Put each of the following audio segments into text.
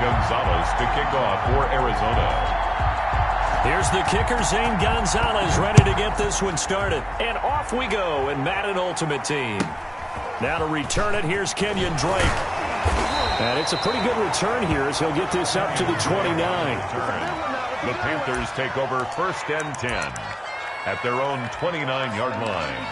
Gonzalez to kick off for Arizona. Here's the kicker, Zane Gonzalez, ready to get this one started. And off we go in Madden Ultimate Team. Now to return it, here's Kenyon Drake. And it's a pretty good return here as he'll get this up to the 29. The Panthers take over 1st and 10 at their own 29-yard line.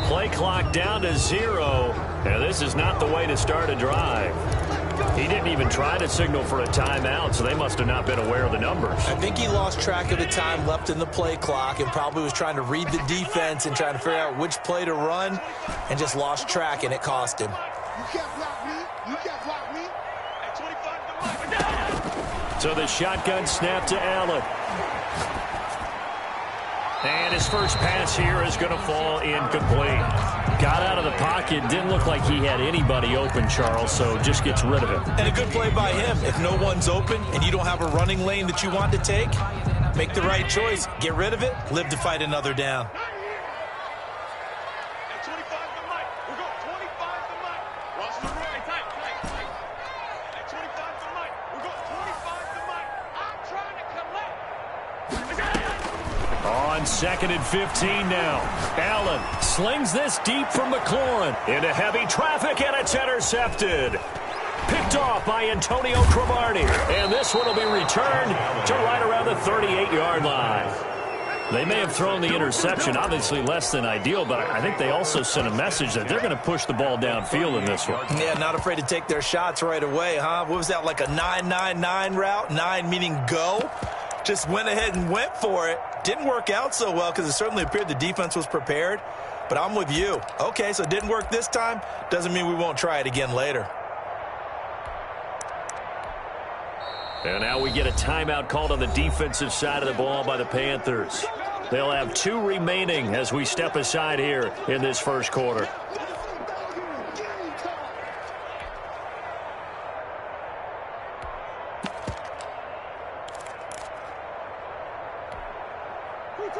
Play clock down to 0. Now, this is not the way to start a drive. He didn't even try to signal for a timeout, so they must have not been aware of the numbers. I think he lost track of the time left in the play clock and probably was trying to read the defense and trying to figure out which play to run and just lost track, and it cost him. You can't block me. You can't block me. At 25 So the shotgun snap to Allen. And his first pass here is going to fall incomplete. Got out of the pocket. Didn't look like he had anybody open, Charles, so just gets rid of it. And a good play by him. If no one's open and you don't have a running lane that you want to take, make the right choice. Get rid of it. Live to fight another down. At 25 to Mike. We'll go 25 to Mike. Watch the right. Tight. At 25 to Mike. We'll go 25 to Mike. I'm trying to collect. On 2nd and 15 now. Allen slings this deep from McLaurin into heavy traffic, and it's intercepted. Picked off by Antonio Cromartie. And this one will be returned to right around the 38-yard line. They may have thrown the interception, obviously less than ideal, but I think they also sent a message that they're going to push the ball downfield in this one. Yeah, not afraid to take their shots right away, huh? What was that, like a 9-9-9 route? 9 meaning go? Just went ahead and went for it. Didn't work out so well because it certainly appeared the defense was prepared. But I'm with you. Okay, so it didn't work this time. Doesn't mean we won't try it again later. And now we get a timeout called on the defensive side of the ball by the Panthers. They'll have 2 remaining as we step aside here in this first quarter.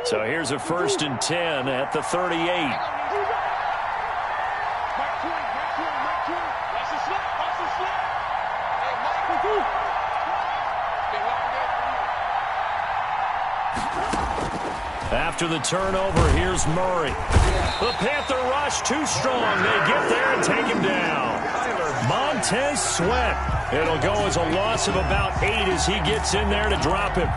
So here's a 1st and 10 at the 38. After the turnover, here's Murray. The Panther rush too strong. They get there and take him down. Montez Sweat. It'll go as a loss of about 8 as he gets in there to drop him.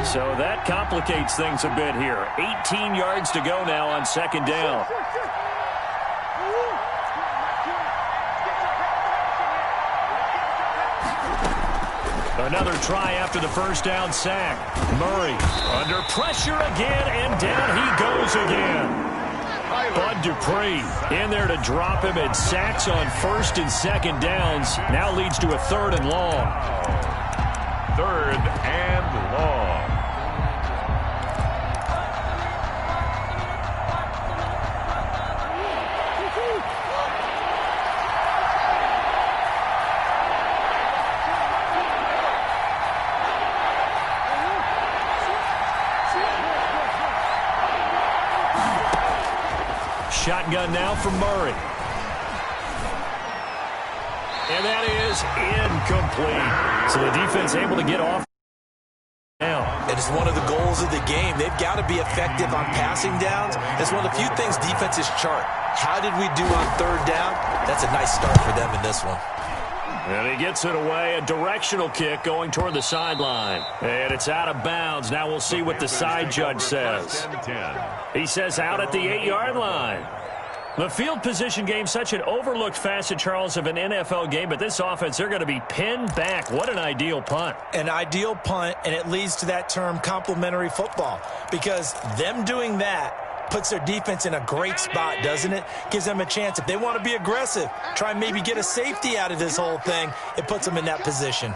So that complicates things a bit here. 18 yards to go now on 2nd down. Another try after the first down sack. Murray under pressure again, and down he goes again. Bud Dupree in there to drop him, and sacks on 1st and 2nd downs. Now leads to a 3rd and long. 3rd and long. Shotgun now from Murray. And that is incomplete. So the defense able to get off now. It is one of the goals of the game. They've got to be effective on passing downs. It's one of the few things defenses chart. How did we do on 3rd down? That's a nice start for them in this one. And he gets it away. A directional kick going toward the sideline. And it's out of bounds. Now we'll see what the side judge says. He says out at the 8-yard line. The field position game, such an overlooked facet, Charles, of an NFL game, but this offense, they're going to be pinned back. What an ideal punt. An ideal punt, and it leads to that term complementary football, because them doing that puts their defense in a great spot, doesn't it? Gives them a chance. If they want to be aggressive, try and maybe get a safety out of this whole thing, it puts them in that position.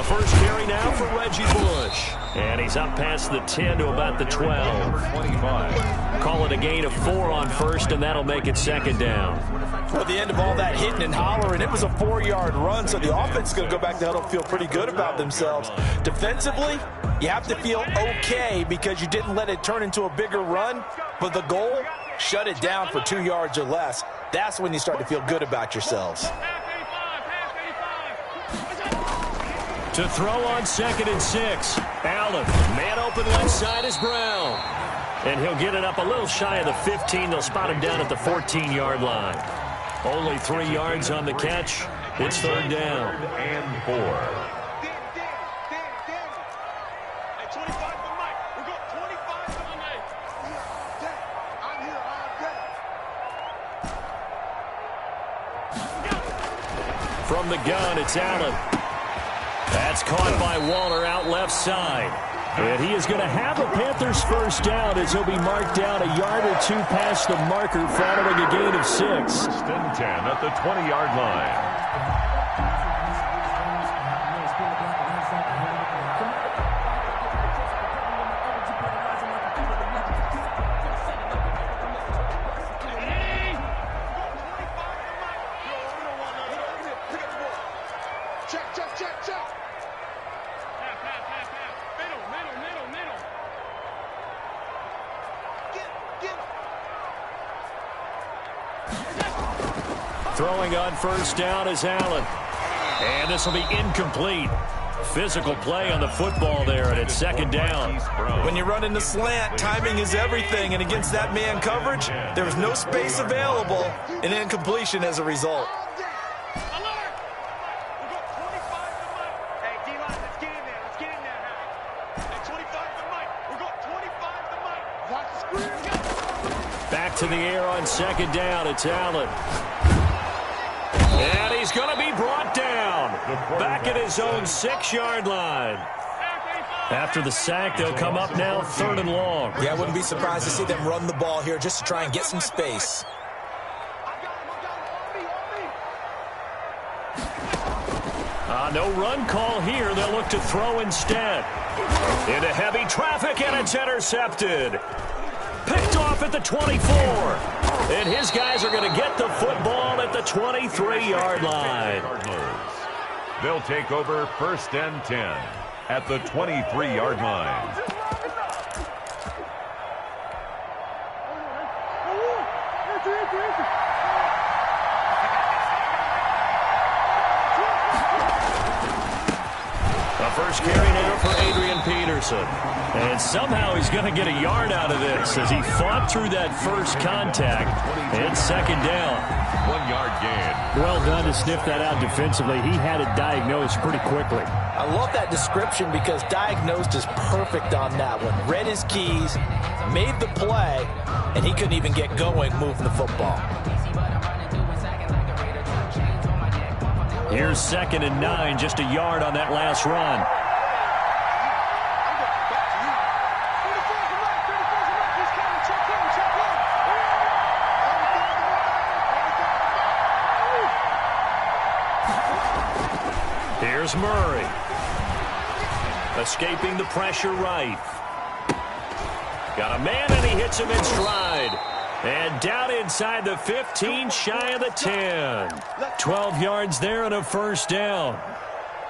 A first carry now for Reggie Bush. And he's up past the 10 to about the 12. 25. Call it a gain of 4 on first, and that'll make it second down. Well, at the end of all that hitting and hollering, it was a 4-yard run, so the offense is going to go back to huddle, feel pretty good about themselves. Defensively, you have to feel okay because you didn't let it turn into a bigger run, but the goal, shut it down for 2 yards or less. That's when you start to feel good about yourselves. To throw on 2nd and 6. Allen, man open left side is Brown. And he'll get it up a little shy of the 15. They'll spot him down at the 14-yard line. Only 3 yards on the catch. It's 3rd down. And 4. Hey, 25 for Mike. We got 25 for Mike. I'm here all day. From the gun, it's Allen. That's caught by Waller out left side. And he is going to have a Panthers first down as he'll be marked down a yard or 2 past the marker following a gain of 6. 1st and 10 at the 20-yard line. Throwing on first down is Allen. And this will be incomplete. Physical play on the football there, and it's 2nd down. When you run in the slant, timing is everything, and against that man coverage, there was no space available, and incompletion as a result. Back to the air on 2nd down, it's Allen. And he's going to be brought down. Back at his own 6-yard line. After the sack, they'll come up now 3rd and long. Yeah, I wouldn't be surprised to see them run the ball here just to try and get some space. No run call here. They'll look to throw instead. Into heavy traffic, and it's intercepted. Picked off at the 24. And his guys are going to get the football at the 23-yard line. They'll take over 1st and 10 at the 23-yard line. First carry now for Adrian Peterson. And somehow he's going to get a yard out of this as he fought through that first contact. And 2nd down. 1-yard gain. Well done to sniff that out defensively. He had it diagnosed pretty quickly. I love that description because diagnosed is perfect on that one. Read his keys, made the play, and he couldn't even get going moving the football. Here's 2nd and 9, just a yard on that last run. Here's Murray. Escaping the pressure right. Got a man, and he hits him in stride. And down inside the 15, shy of the 10. 12 yards there and a first down.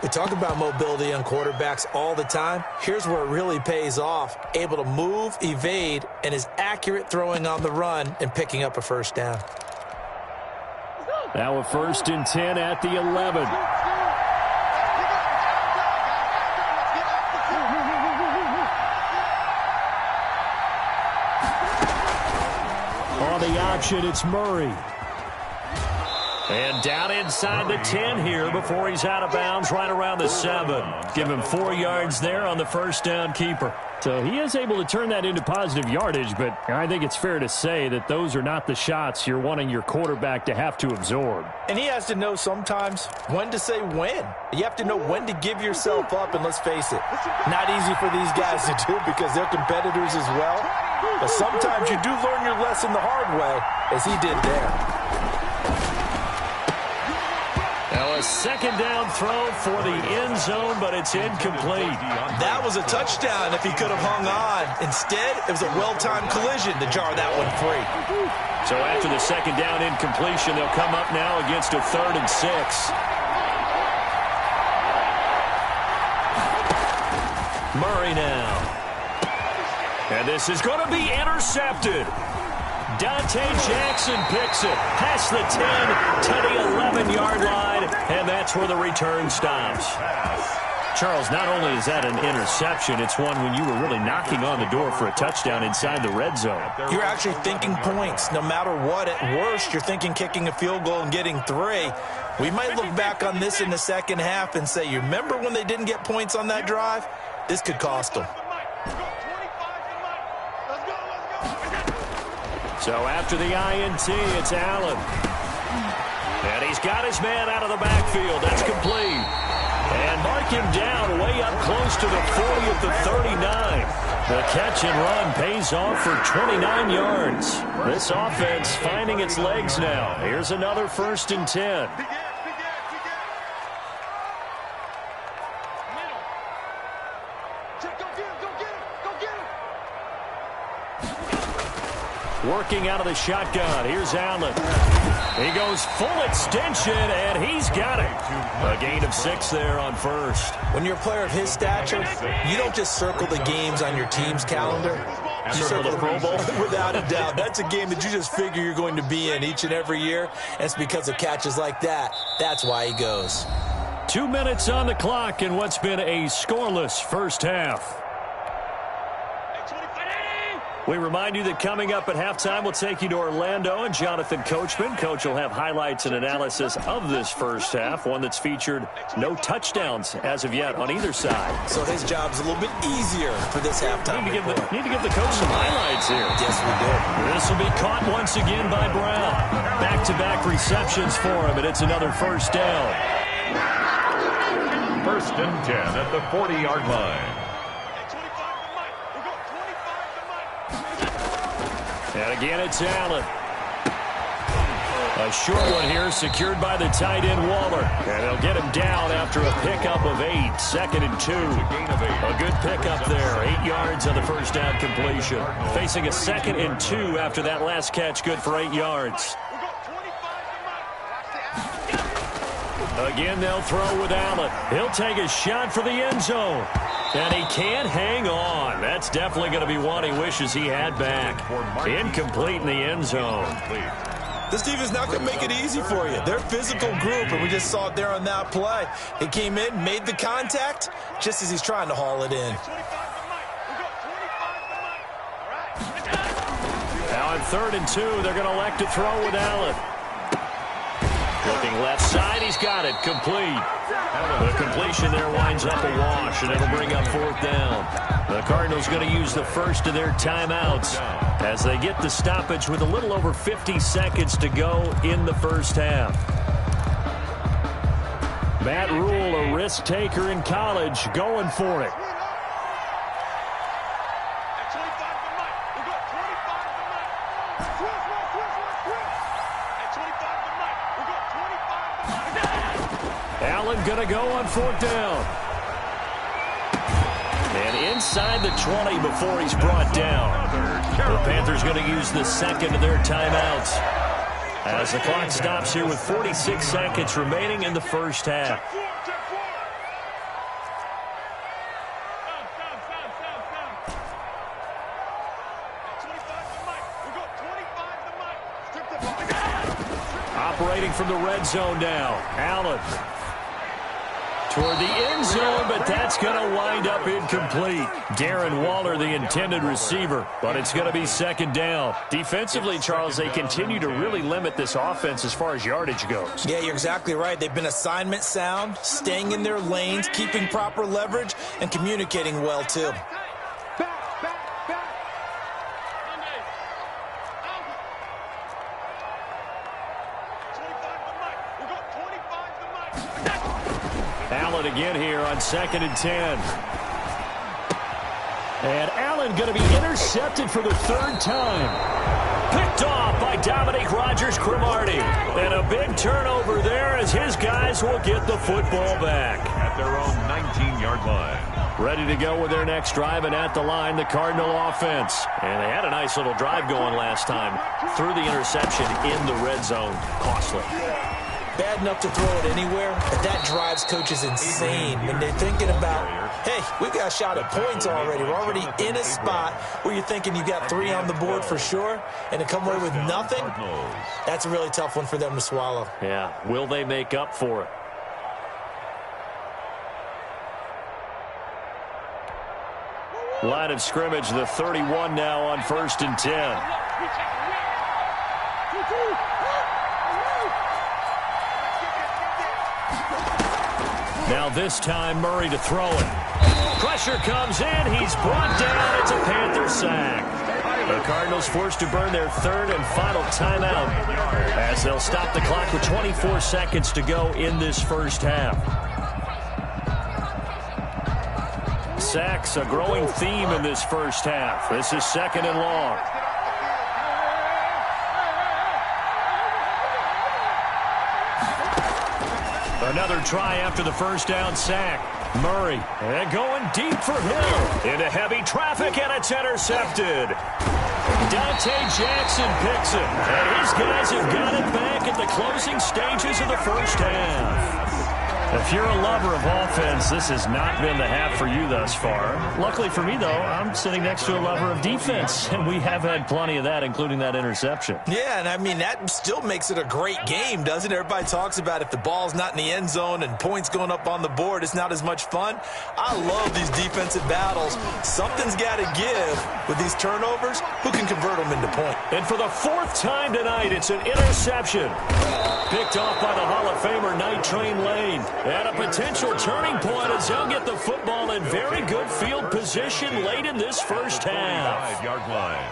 We talk about mobility on quarterbacks all the time. Here's where it really pays off. Able to move, evade, and is accurate throwing on the run and picking up a first down. Now a 1st and 10 at the 11. On the option, it's Murray. And down inside the 10 here before he's out of bounds right around the 7. Give him 4 yards there on the first down keeper. So he is able to turn that into positive yardage, but I think it's fair to say that those are not the shots you're wanting your quarterback to have to absorb. And he has to know sometimes when to say when. You have to know when to give yourself up, and let's face it, not easy for these guys to do because they're competitors as well. But sometimes you do learn your lesson the hard way, as he did there. Now a second down throw for the end zone, but it's incomplete. That was a touchdown if he could have hung on. Instead, it was a well-timed collision to jar that one free. So after the second down incompletion, they'll come up now against a 3rd and 6. Murray now. And this is going to be intercepted. Dante Jackson picks it past the 10 to the 11-yard line, and that's where the return stops. Charles, not only is that an interception, it's one when you were really knocking on the door for a touchdown inside the red zone. You're actually thinking points. No matter what, at worst, you're thinking kicking a field goal and getting 3. We might look back on this in the second half and say, you remember when they didn't get points on that drive? This could cost them. So after the INT, it's Allen. And he's got his man out of the backfield. That's complete. And mark him down way up close to the 40 at the 39. The catch and run pays off for 29 yards. This offense finding its legs now. Here's another 1st and 10. Working out of the shotgun. Here's Allen. He goes full extension, and he's got it. A gain of 6 there on 1st. When you're a player of his stature, you don't just circle the games on your team's calendar. You circle the Pro Bowl. Without a doubt. That's a game that you just figure you're going to be in each and every year, and it's because of catches like that. That's why he goes. 2 minutes on the clock in what's been a scoreless first half. We remind you that coming up at halftime, we'll take you to Orlando and Jonathan Coachman. Coach will have highlights and analysis of this first half, one that's featured no touchdowns as of yet on either side. So his job's a little bit easier for this halftime. Need to give the coach some highlights here. Yes, we do. This will be caught once again by Brown. Back-to-back receptions for him, and it's another first down. 1st and 10 at the 40-yard line. And again, it's Allen. A short one here, secured by the tight end Waller. And they'll get him down after a pickup of 8. 2nd and 2. A good pickup there. 8 yards on the first down completion. Facing a 2nd and 2 after that last catch, good for 8 yards. Again, they'll throw with Allen. He'll take a shot for the end zone. And he can't hang on. That's definitely going to be one he wishes he had back. Incomplete in the end zone. This defense not going to make it easy for you. They're a physical group, and we just saw it there on that play. He came in, made the contact, just as he's trying to haul it in. Now on 3rd and 2, they're going to elect to throw with Allen. Looking left side, he's got it. Complete. The completion there winds up a wash, and it'll bring up 4th down. The Cardinals going to use the first of their timeouts as they get the stoppage with a little over 50 seconds to go in the first half. Matt Rule, a risk taker in college, going for it. Allen going to go on 4th down. And inside the 20 before he's brought down. The Panthers going to use the second of their timeouts as the clock stops here with 46 seconds remaining in the first half. Operating from the red zone now. Allen toward the end zone, but that's going to wind up incomplete. Darren Waller, the intended receiver, but it's going to be 2nd down. Defensively, Charles, they continue to really limit this offense as far as yardage goes. Yeah, you're exactly right. They've been assignment sound, staying in their lanes, keeping proper leverage, and communicating well, too. Allen again here on 2nd and 10. And Allen going to be intercepted for the 3rd time. Picked off by Dominique Rodgers-Cromartie. And a big turnover there as his guys will get the football back. At their own 19-yard line. Ready to go with their next drive, and at the line, the Cardinal offense. And they had a nice little drive going last time. Threw the interception in the red zone. Costly. Bad enough to throw it anywhere, but that drives coaches insane when they're thinking about, hey, we've got a shot at points already. We're already in a spot where you're thinking you got 3 on the board for sure, and to come away with nothing, that's a really tough one for them to swallow. Yeah, will they make up for it? Line of scrimmage, the 31 now on 1st and 10. Now this time Murray to throw it. Pressure comes in. He's brought down. It's a Panther sack. The Cardinals forced to burn their 3rd and final timeout as they'll stop the clock with 24 seconds to go in this first half. Sacks, a growing theme in this first half. This is 2nd and long. Another try after the first down sack. Murray, and going deep for Hill. Into heavy traffic, and it's intercepted. Dante Jackson picks it. And his guys have got it back at the closing stages of the first half. If you're a lover of offense, this has not been the half for you thus far. Luckily for me, though, I'm sitting next to a lover of defense, and we have had plenty of that, including that interception. Yeah, and I mean, that still makes it a great game, doesn't it? Everybody talks about if the ball's not in the end zone and points going up on the board, it's not as much fun. I love these defensive battles. Something's got to give with these turnovers. Who can convert them into point? And for the 4th time tonight, it's an interception. Picked off by the Hall of Famer Night Train Lane. And a potential turning point as they'll get the football in very good field position late in this first half. 5-yard line.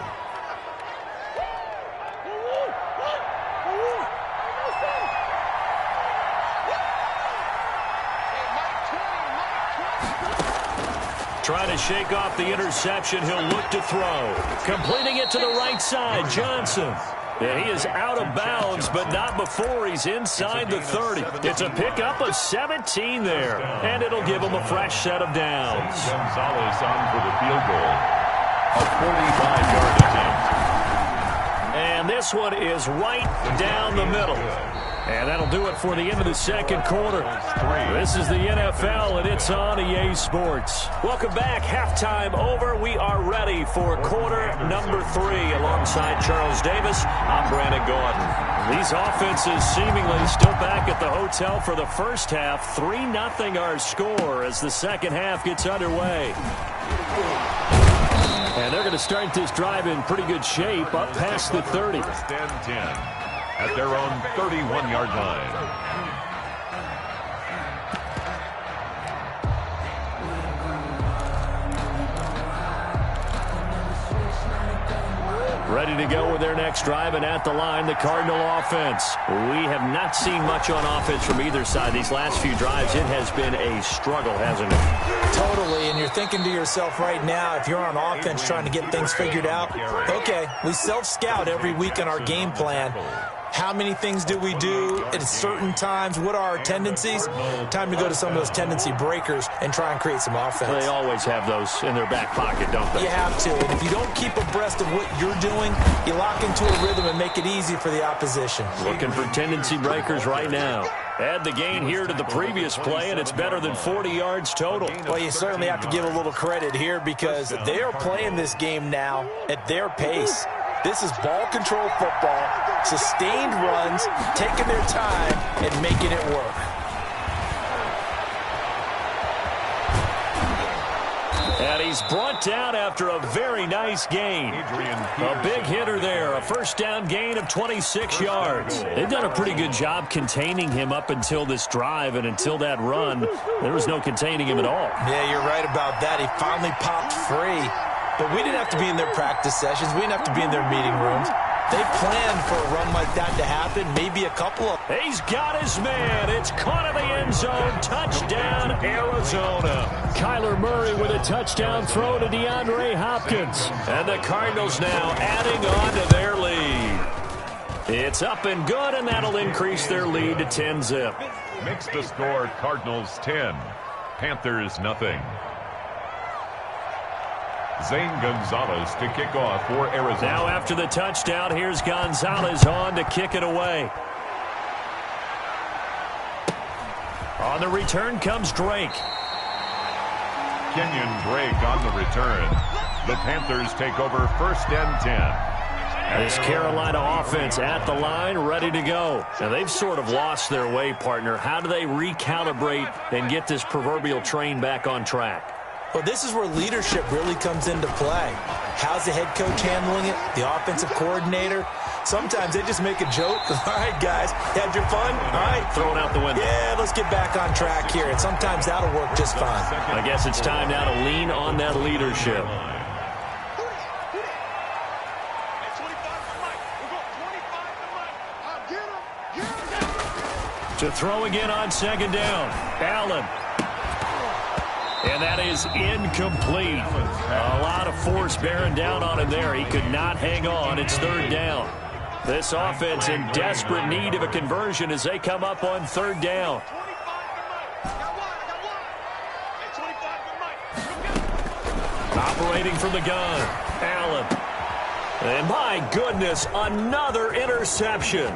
Trying to shake off the interception, he'll look to throw. Completing it to the right side, Johnson. And he is out of bounds, but not before he's inside the 30. It's a pickup of 17 there, and it'll give him a fresh set of downs. Gonzalez on for the field goal. A 45-yard attempt. And this one is right down the middle. And that'll do it for the end of the second quarter. This is the NFL, and it's on EA Sports. Welcome back. Halftime over. We are ready for quarter number 3. Alongside Charles Davis, I'm Brandon Gordon. These offenses seemingly still back at the hotel for the first half. 3-0 our score as the second half gets underway. And they're going to start this drive in pretty good shape up past the 30. 10-10. At their own 31-yard line. Ready to go with their next drive, and at the line, the Cardinal offense. We have not seen much on offense from either side. These last few drives, it has been a struggle, hasn't it? Totally, and you're thinking to yourself right now, if you're on offense trying to get things figured out, okay, we self-scout every week on our game plan. How many things do we do at certain times? What are our tendencies? Time to go to some of those tendency breakers and try and create some offense. They always have those in their back pocket, don't they? You have to. And if you don't keep abreast of what you're doing, you lock into a rhythm and make it easy for the opposition. Looking for tendency breakers right now. Add the gain here to the previous play, and it's better than 40 yards total. Well, you certainly have to give a little credit here because they are playing this game now at their pace. This is ball control football, sustained runs, taking their time and making it work. And he's brought down after a very nice gain. A big hitter there, a first down gain of 26 yards. They've done a pretty good job containing him up until this drive, and until that run, there was no containing him at all. Yeah, you're right about that. He finally popped free. But we didn't have to be in their practice sessions. We didn't have to be in their meeting rooms. They planned for a run like that to happen, maybe a couple of... He's got his man. It's caught in the end zone. Touchdown, Arizona. Kyler Murray with a touchdown throw to DeAndre Hopkins. And the Cardinals now adding on to their lead. It's up and good, and that'll increase their lead to 10-zip. Makes the score Cardinals 10, Panthers nothing. Zane Gonzalez to kick off for Arizona. Now after the touchdown, here's Gonzalez on to kick it away. On the return comes Drake. Kenyon Drake on the return. The Panthers take over first and 10. This Carolina offense at the line, ready to go. Now, they've sort of lost their way, partner. How do they recalibrate and get this proverbial train back on track? Well, this is where leadership really comes into play. How's the head coach handling it? The offensive coordinator? Sometimes they just make a joke. All right, guys, had your fun? All right. Throw it out the window. Yeah, let's get back on track here. And sometimes that'll work just fine. I guess it's time now to lean on that leadership. To throw again on second down. Allen. And that is incomplete. A lot of force bearing down on him there. He could not hang on. It's third down. This offense in desperate need of a conversion as they come up on third down. Operating from the gun. Allen. And my goodness, another interception.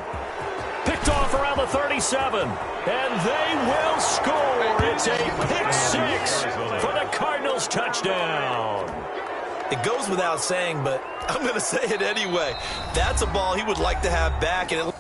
Picked off around the 37. And they will score. It's a pick six for the Cardinals touchdown. It goes without saying, but I'm going to say it anyway. That's a ball he would like to have back. And it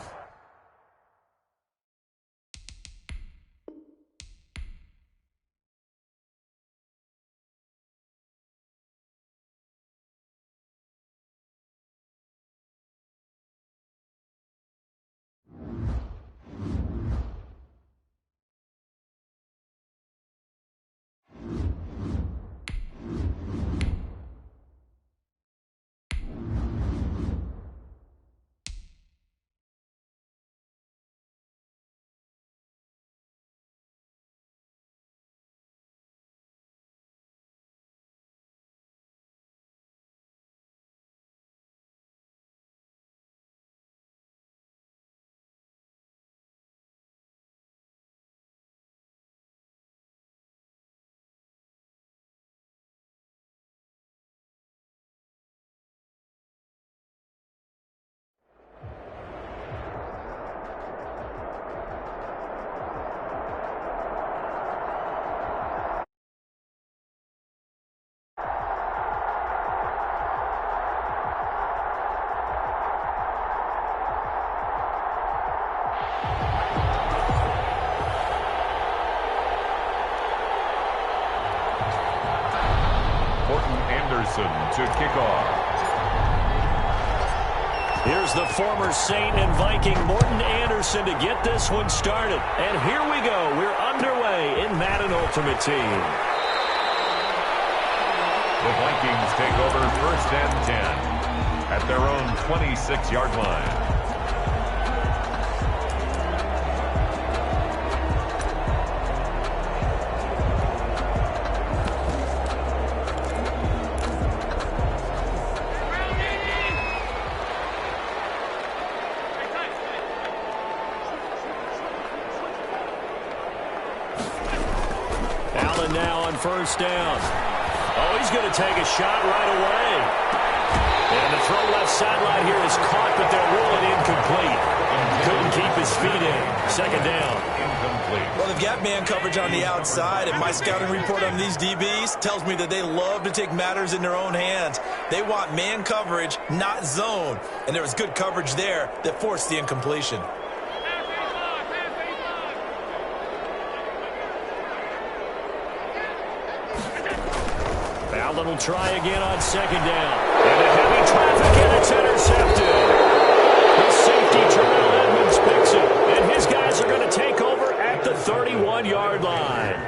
to kick off. Here's the former Saint and Viking Morton Anderson to get this one started. And here we go. We're underway in Madden Ultimate Team. The Vikings take over first and 10 at their own 26-yard line. First down. Oh, he's going to take a shot right away. And the throw left sideline here is caught, but they'll rule it incomplete. Couldn't keep his feet in. Second down. Incomplete. Well, they've got man coverage on the outside, and my scouting report on these DBs tells me that they love to take matters in their own hands. They want man coverage, not zone. And there was good coverage there that forced the incompletion. Allen will try again on second down. And a heavy traffic, and it's intercepted. The safety, Terrell Edmonds, picks it. And his guys are going to take over at the 31-yard line.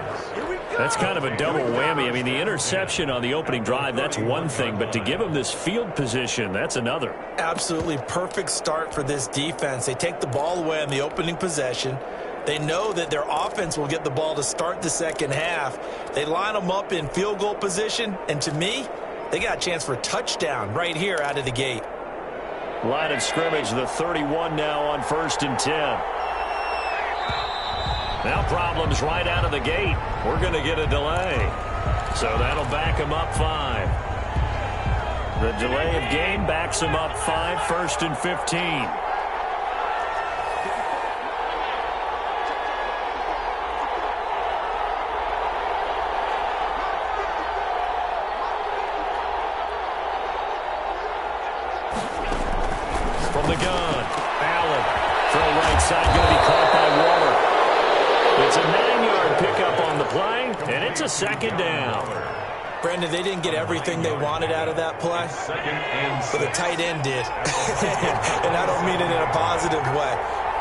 That's kind of a double whammy. I mean, the interception on the opening drive, that's one thing. But to give him this field position, that's another. Absolutely perfect start for this defense. They take the ball away on the opening possession. They know that their offense will get the ball to start the second half. They line them up in field goal position, and to me, they got a chance for a touchdown right here out of the gate. Line of scrimmage, the 31 now on 1st and 10. Now problems right out of the gate. We're going to get a delay. So that'll back him up 5. The delay of game backs him up 5, 1st and 15. From the gun, Allen. Throw right side, going to be caught by Waller. It's a 9-yard pickup on the play, and it's a 2nd down. Brandon, they didn't get everything they wanted out of that play, but the tight end did. And I don't mean it in a positive way.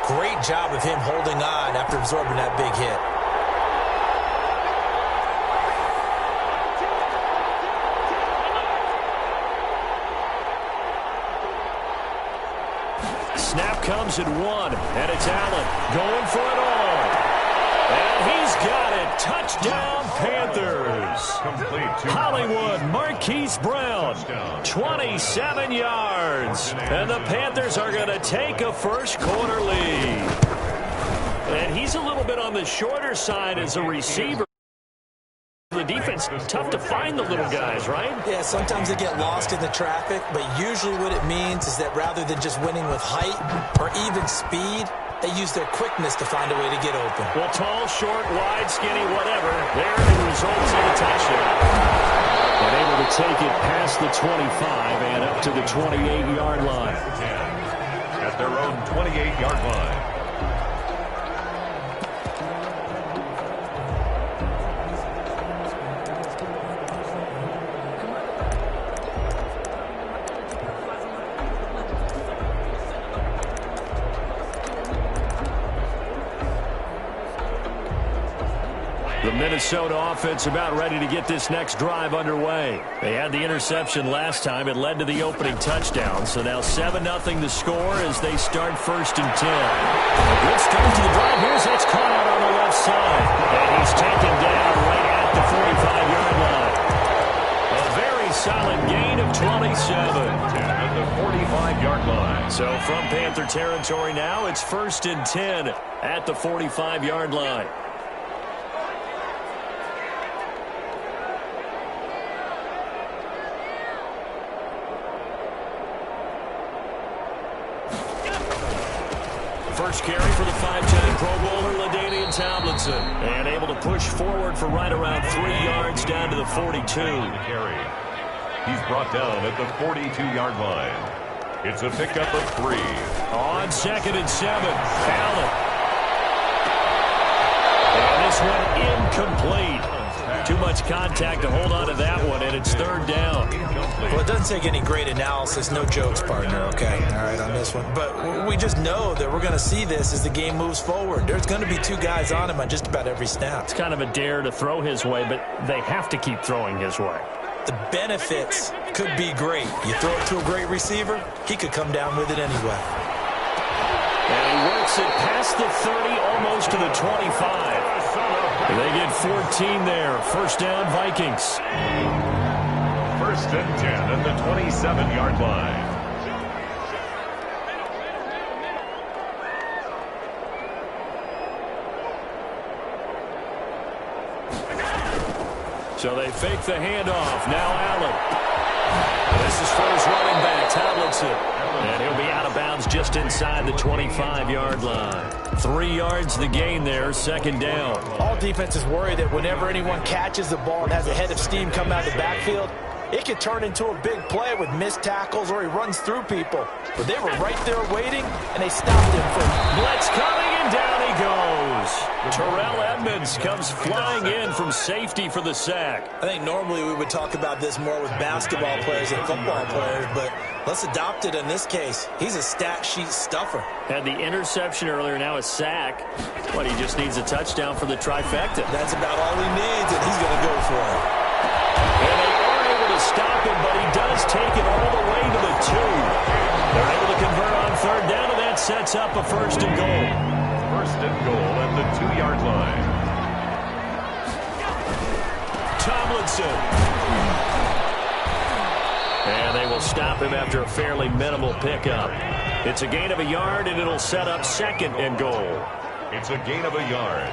Great job of him holding on after absorbing that big hit. Snap comes at 1, and it's Allen going for it all. And he's got it. Touchdown, Panthers. Hollywood Marquise Brown, 27 yards. And the Panthers are going to take a first-quarter lead. And he's a little bit on the shorter side as a receiver. The defense, tough to find the little guys, right? Yeah, sometimes they get lost in the traffic, but usually what it means is that rather than just winning with height or even speed, they use their quickness to find a way to get open. Well, tall, short, wide, skinny, whatever, there it results in a touchdown. But able to take it past the 25 and up to the 28-yard line. At their own 28-yard line. The Minnesota offense about ready to get this next drive underway. They had the interception last time. It led to the opening touchdown. So now 7-0 the score as they start 1st and 10. A good start to the drive. Here's that's caught out on the left side. And he's taken down right at the 45-yard line. A very solid gain of 27. At the 45-yard line. So from Panther territory now, it's 1st and 10 at the 45-yard line. First carry for the 5-time Pro Bowler, LaDainian Tomlinson. And able to push forward for right around 3 yards down to the 42. He's brought down at the 42-yard line. It's a pickup of 3. On 2nd and 7, Allen. And this one incomplete. Too much contact to hold on to that one, and it's 3rd down. Well, it doesn't take any great analysis. No jokes, partner, okay? All right, on this one. But we just know that we're going to see this as the game moves forward. There's going to be 2 guys on him on just about every snap. It's kind of a dare to throw his way, but they have to keep throwing his way. The benefits could be great. You throw it to a great receiver, he could come down with it anyway. And he works it past the 30, almost to the 25. They get 14 there. 1st down, Vikings. 1st and 10 at the 27-yard line. So they fake the handoff. Now Allen. This is for his running back, Tomlinson. And he'll be out of bounds just inside the 25-yard line. 3 yards the gain there, 2nd down. All defenses worry that whenever anyone catches the ball and has a head of steam come out of the backfield, it could turn into a big play with missed tackles or he runs through people. But they were right there waiting, and they stopped him from blitz coming, and down he goes. Terrell Edmonds comes flying in from safety for the sack. I think normally we would talk about this more with basketball players than football players, but let's adopt it in this case. He's a stat sheet stuffer. Had the interception earlier, now a sack. What, he just needs a touchdown for the trifecta. That's about all he needs, and he's going to go for it. And they are able to stop him, but he does take it all the way to the 2. They're able to convert on 3rd down, and that sets up a 1st and goal. 1st and goal at the 2-yard line. Tomlinson. And they will stop him after a fairly minimal pickup. It's a gain of a yard, and it'll set up 2nd and goal. It's a gain of a yard.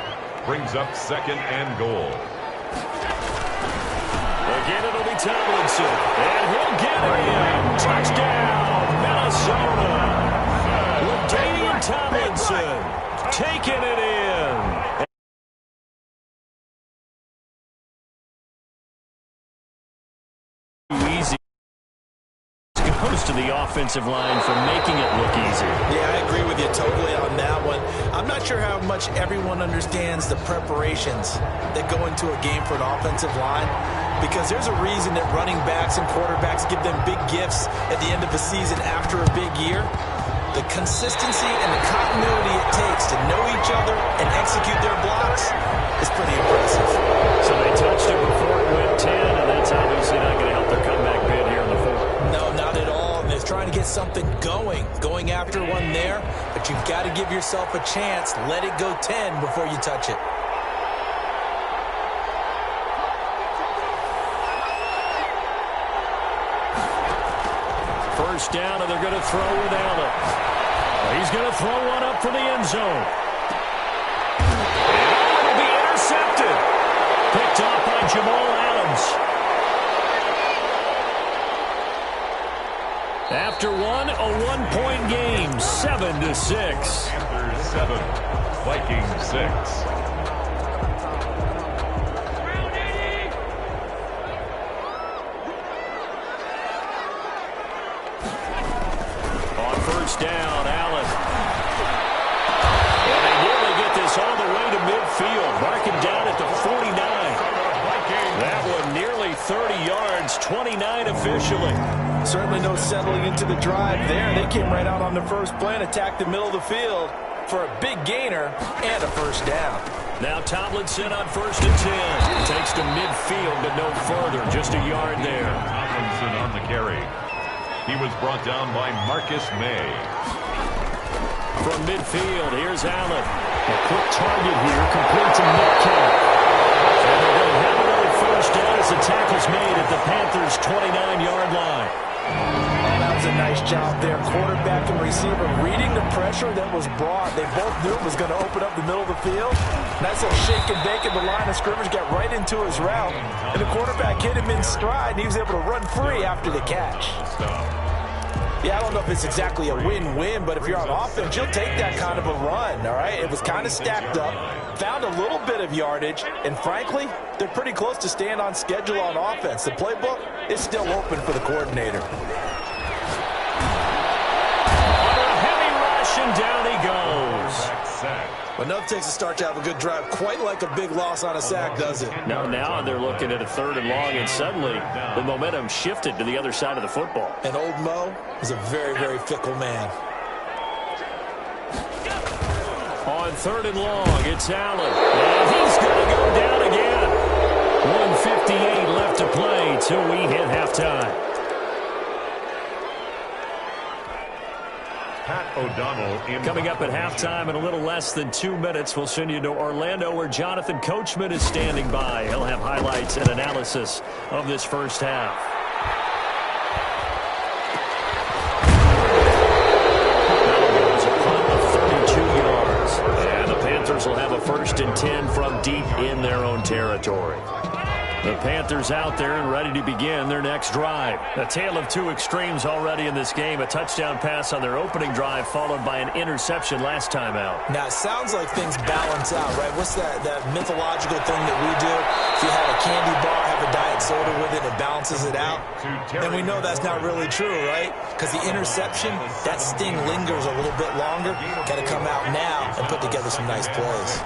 Brings up 2nd and goal. Again, it'll be Tomlinson. And he'll get it in. Touchdown, Minnesota. LaDainian Tomlinson taking it in. Easy. Goes to the offensive line for making it look easy. Yeah, I agree with you totally on that one. I'm not sure how much everyone understands the preparations that go into a game for an offensive line, because there's a reason that running backs and quarterbacks give them big gifts at the end of a season after a big year. The consistency and the continuity it takes to know each other and execute their blocks is pretty impressive. So they touched it before it went 10, and that's obviously not going to help their comeback bid here in the 4th. No, not at all. And they're trying to get something going after one there, but you've got to give yourself a chance. Let it go 10 before you touch it. First down, and they're going to throw with Allen. He's going to throw one up for the end zone. And it'll be intercepted. Picked off by Jamal Adams. After one, a one-point game, 7-6. Panthers 7, Vikings 6. Down, Allen. And they nearly get this all the way to midfield. Marking down at the 49. That one nearly 30 yards, 29 officially. Certainly no settling into the drive there. They came right out on the first play and attacked the middle of the field for a big gainer and a first down. Now Tomlinson on 1st and 10. Takes to midfield, but no further. Just a yard there. Tomlinson on the carry. He was brought down by Marcus May. From midfield, here's Allen. A quick target here, complete to Metcalf. And they're going to have another first down as the tackle's made at the Panthers' 29-yard line. That was a nice job there. Quarterback and receiver reading the pressure that was brought. They both knew it was going to open up the middle of the field. Nice little shake and bake in the line of scrimmage, got right into his route. And the quarterback hit him in stride, and he was able to run free after the catch. Yeah, I don't know if it's exactly a win-win, but if you're on offense, you'll take that kind of a run, all right? It was kind of stacked up, found a little bit of yardage, and frankly, they're pretty close to staying on schedule on offense. The playbook is still open for the coordinator. Under a heavy rush, and down he goes. But nothing takes a start to have a good drive, quite like a big loss on a sack, does it? Now they're looking at a 3rd and long, and suddenly the momentum shifted to the other side of the football. And old Mo is a very, very fickle man. On 3rd and long, it's Allen. And he's going to go down again. 1:58 left to play till we hit halftime. Pat O'Donnell in. Coming up at halftime in a little less than 2 minutes, we'll send you to Orlando where Jonathan Coachman is standing by. He'll have highlights and analysis of this first half. That goes a punt of 32 yards. And the Panthers will have a 1st and 10 from deep in their own territory. The Panthers out there and ready to begin their next drive. A tale of two extremes already in this game. A touchdown pass on their opening drive followed by an interception last time out. Now, it sounds like things balance out, right? What's that mythological thing that we do? If you have a candy bar, have a diet soda with it, it balances it out. And we know that's not really true, right? Because the interception, that sting lingers a little bit longer. Got to come out now and put together some nice plays.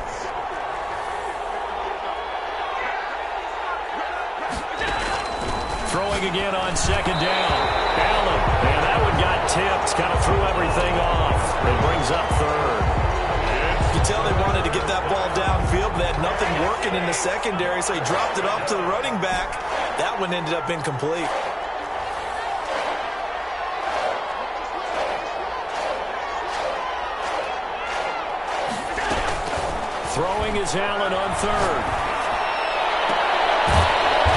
Throwing again on 2nd down. Allen. And that one got tipped. Kind of threw everything off. It brings up 3rd. You can tell they wanted to get that ball downfield. They had nothing working in the secondary, so he dropped it off to the running back. That one ended up incomplete. Throwing is Allen on 3rd.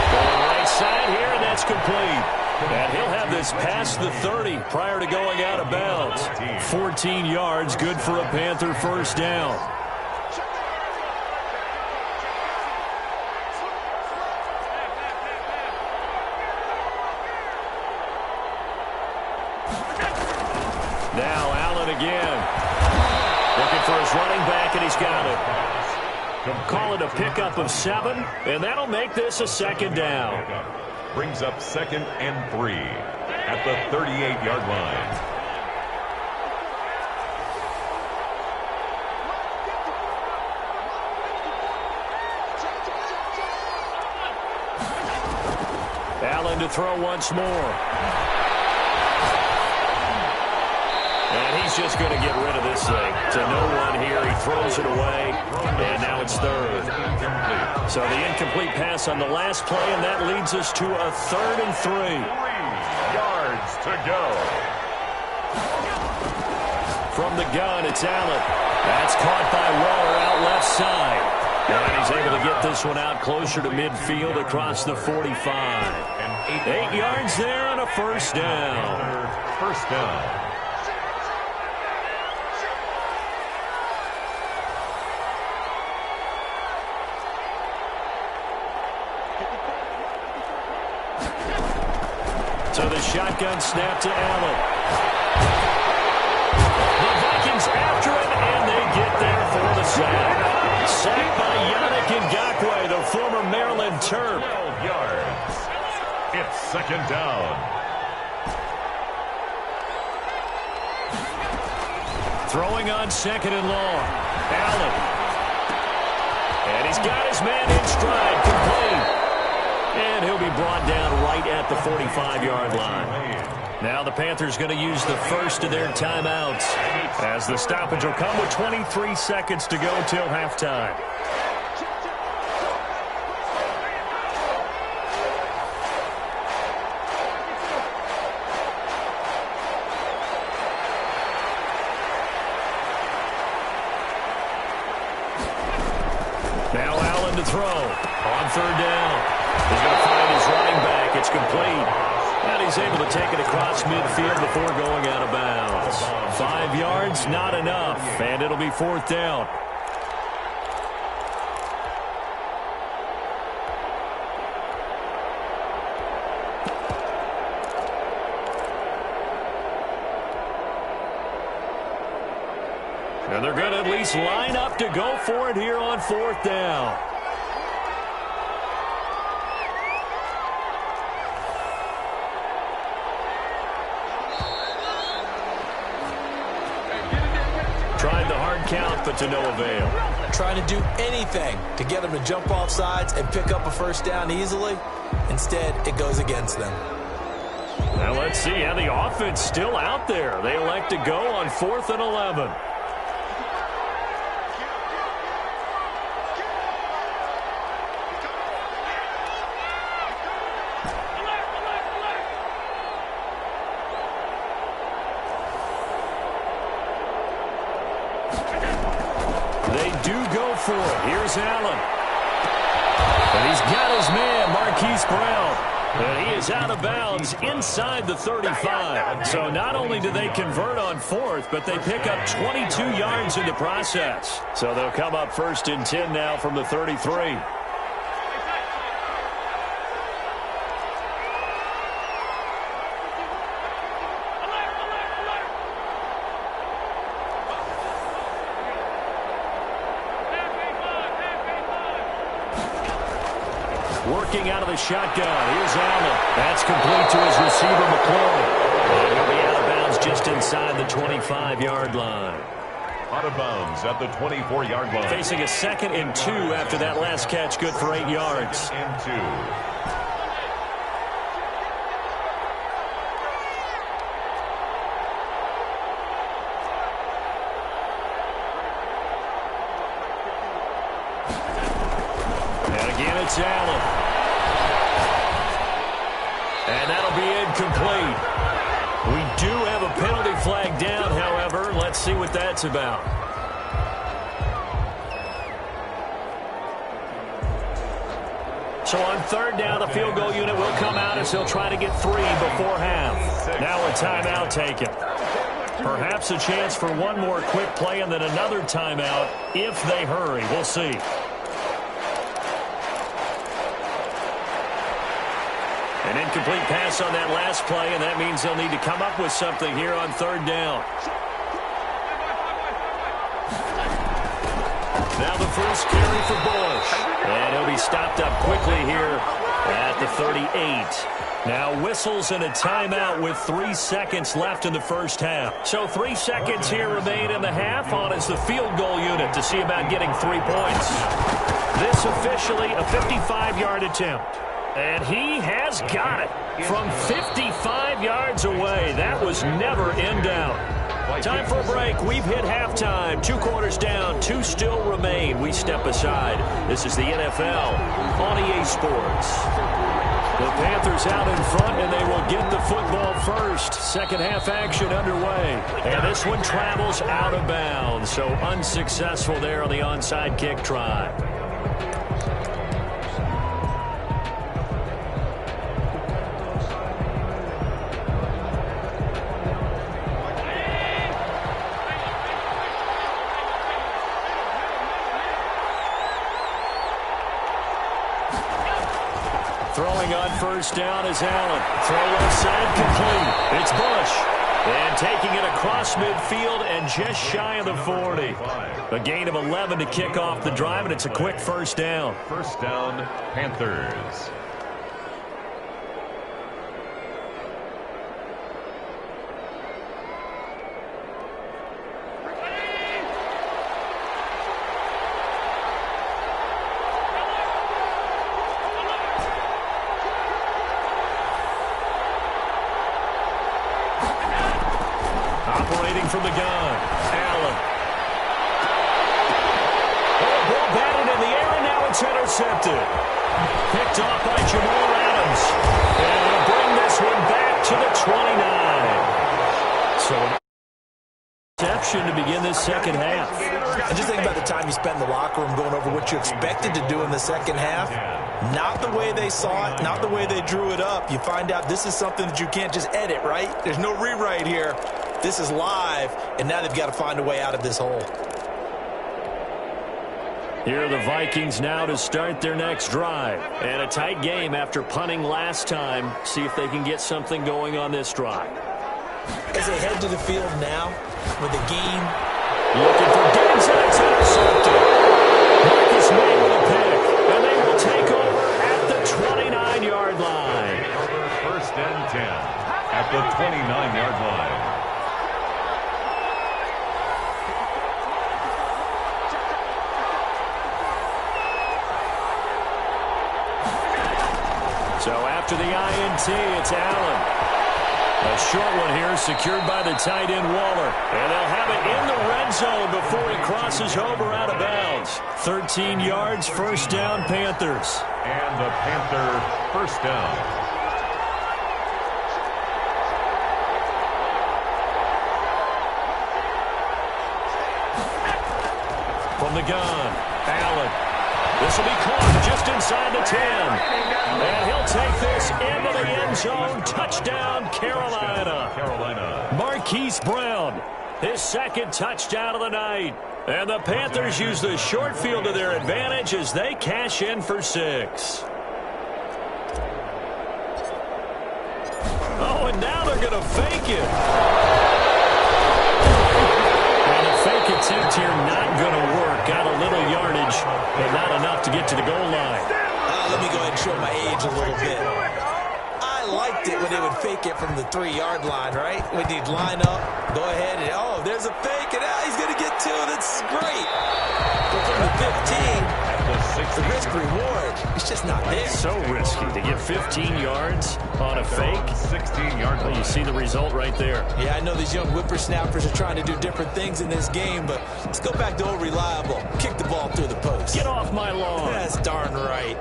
Going right side here, and that's complete. And he'll have this past the 30 prior to going out of bounds. 14 yards, good for a Panther first down. Now Allen again. Looking for his running back, and he's got it. Call it a pickup of 7, and that'll make this a second down. Brings up 2nd and 3 at the 38-yard line. Allen to throw once more. And he's just going to get rid of this thing. To no one here. He throws it away. And now it's 3rd. So the incomplete pass on the last play, and that leads us to a 3rd and 3. 3 yards to go. From the gun, it's Allen. That's caught by Waller out left side. And he's able to get this one out closer to midfield across the 45. 8 yards there on a first down. First down. So the shotgun snap to Allen. The Vikings after him, and they get there for the sack. Sacked by Yannick Ngakoue, the former Maryland Terp. 12 yards. It's 2nd down. Throwing on 2nd and long. Allen. And he's got his man in stride, complete. And he'll be brought down right at the 45-yard line. Now the Panthers going to use the first of their timeouts, as the stoppage will come with 23 seconds to go till halftime. Now Allen to throw on 3rd down. He's going to find his running back. It's complete. And he's able to take it across midfield before going out of bounds. 5 yards, not enough. And it'll be 4th down. And they're going to at least line up to go for it here on 4th down. Tried the hard count, but to no avail. Trying to do anything to get them to jump off sides and pick up a first down easily. Instead, it goes against them. Now let's see how the offense still out there. They elect to go on 4th and 11. Here's Allen. And he's got his man, Marquise Brown. And he is out of bounds inside the 35. So not only do they convert on 4th, but they pick up 22 yards in the process. So they'll come up 1st and 10 now from the 33. Working out of the shotgun. Here's Allen. That's complete to his receiver, McLaurin. And he'll be out of bounds just inside the 25-yard line. Out of bounds at the 24-yard line. Facing a 2nd and 2 after that last catch, good for 8 yards. And 2. It's Allen. And that'll be incomplete. We do have a penalty flag down, however. Let's see what that's about. So on third down, the field goal unit will come out as they'll try to get 3 before half. Now a timeout taken. Perhaps a chance for one more quick play and then another timeout if they hurry. We'll see. An incomplete pass on that last play, and that means they'll need to come up with something here on third down. Now the first carry for Bush. And he'll be stopped up quickly here at the 38. Now whistles and a timeout with 3 seconds left in the first half. So 3 seconds here remain in the half. On is the field goal unit to see about getting 3 points. This officially a 55-yard attempt. And he has got it from 55 yards away. That was never in doubt. Time for a break. We've hit halftime. 2 quarters down. 2 still remain. We step aside. This is the NFL on EA Sports. The Panthers out in front, and they will get the football first. Second half action underway. And this one travels out of bounds. So unsuccessful there on the onside kick try. Throwing on first down is Allen. Throw left side complete. It's Bush. And taking it across midfield and just shy of the 40. A gain of 11 to kick off the drive, and it's a quick first down. First down, Panthers. From the gun, Allen. Oh, ball batted in the air, and now it's intercepted. Picked off by Jamal Adams. And we'll bring this one back to the 29. So an interception to begin this second half. And just think about the time you spent in the locker room going over what you expected to do in the second half. Not the way they saw it, not the way they drew it up. You find out this is something that you can't just edit, right? There's no rewrite here. This is live, and now they've got to find a way out of this hole. Here are the Vikings now to start their next drive. And a tight game after punting last time. See if they can get something going on this drive. As they head to the field now with the game. Looking for Gibbs, and it's intercepted. Marcus May with a pick. And they will take over at the 29-yard line. First and 10 at the 29-yard line. So after the INT, it's Allen. A short one here secured by the tight end Waller. And they'll have it in the red zone before he crosses over out of bounds. 13 yards, first down, Panthers. And the Panther first down. From the gun, Allen. This will be caught just inside the 10. And he'll take this into the end zone. Touchdown, Carolina. Marquise Brown, his second touchdown of the night. And the Panthers use the short field to their advantage as they cash in for 6. Oh, and now they're going to fake it. And the fake attempt here not going to work. Got a little yardage, but not enough to get to the goal line. Let me go ahead and show my age a little bit. I liked it when they would fake it from the 3-yard line, right? When they'd line up, go ahead, and oh, there's a fake, and he's going to get 2. This is great. But from the 15, the risk reward, it's just not there. So risky to get 15 yards on a fake. 16-yard line. You see the result right there. Yeah, I know these young whippersnappers are trying to do different things in this game, but let's go back to old reliable. Kick the ball through the post. Get off my lawn. That's darn right.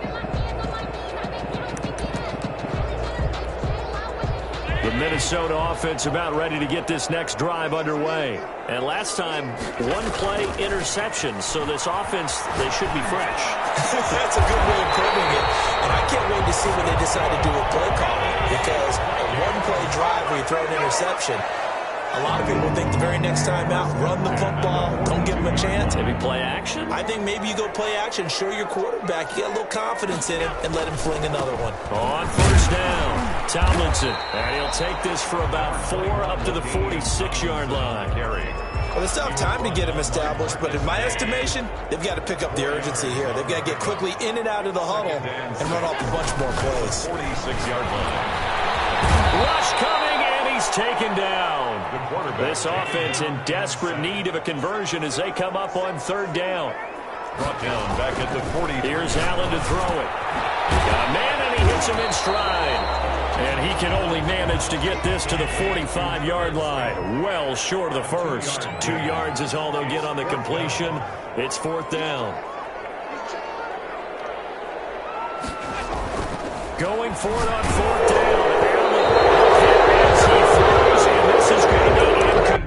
The Minnesota offense about ready to get this next drive underway. And last time, one play interception. So this offense, they should be fresh. That's a good way of putting it. And I can't wait to see what they decide to do with play calling. Because a one-play drive where you throw an interception, a lot of people think the very next time out, run the football, don't give them a chance. Maybe play action? I think maybe you go play action, show your quarterback, you got a little confidence in him, and let him fling another one. On first down, Tomlinson. And he'll take this for about 4 up to the 46-yard line. Well, they still have time to get him established, but in my estimation, they've got to pick up the urgency here. They've got to get quickly in and out of the huddle and run off a bunch more plays. 46-yard line. Rush coming, and he's taken down. This offense in desperate need of a conversion as they come up on third down. Brought down back at the 40. Here's Allen to throw it. Got a man, and he hits him in stride. And he can only manage to get this to the 45-yard line. Well short of the first. 2 yards is all they'll get on the completion. It's fourth down. Going for it on fourth down. Allen as he throws, and this is going to be incomplete.